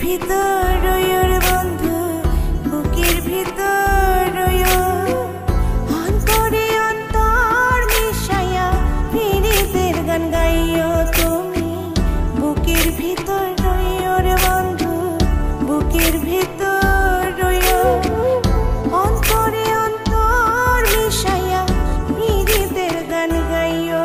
ভিতর রইর বন্ধু, বুকের ভিতর রইও, অন্তরে অন্তর মিশাইয়া পীড়িতের গান গাইও তুমি। বুকের ভিতর রইর বন্ধু, বুকের ভিতর রইও, অন্তরে অন্তর মিশাইয়া পীড়িতের গান গাইও।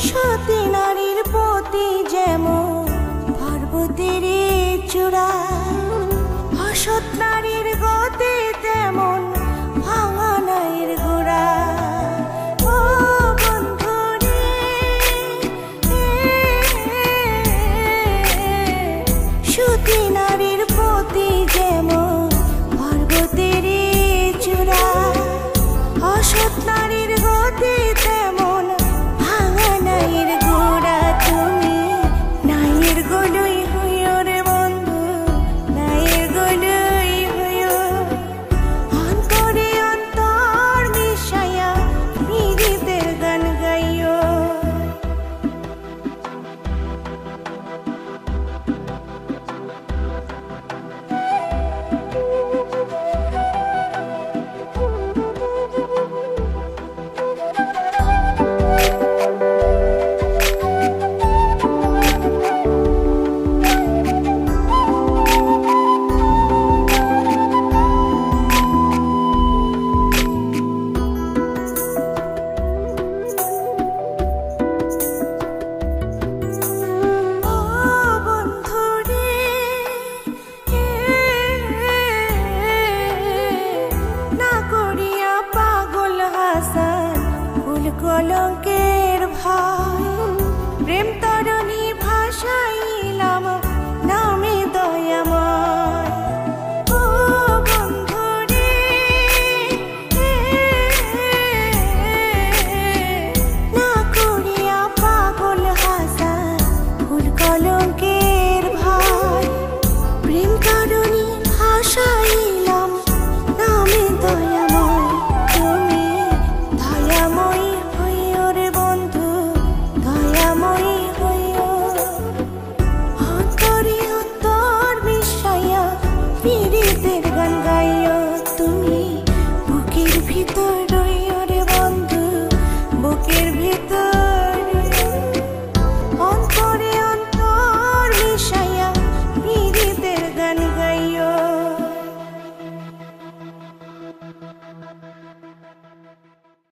সতী নারীর প্রতি যেমন পর্বতের চূড়া, অসৎ নারীর গতি তেমন ভাঙা নাইর গোড়া। ও বন্ধু রে, সতী নারীর প্রতি যেমন পর্বতের চূড়া, অসৎ নারীর গতি তেমন নাইর গোড়া তুমি। নাইর গোলই হইও রে বন্ধু, নাইর গোলই হইও, অন্তরে অন্তর মিশাইয়া পীড়িতের গান গাইও। কলঙ্কের ভয় প্রেম তরণী ভাসাইলাম নামে দয়াময়। ও বন্ধু রে, না করিয়া পাগল হাসান ফুল কলঙ্কের ভয় প্রেম তরণী ভাসাইলাম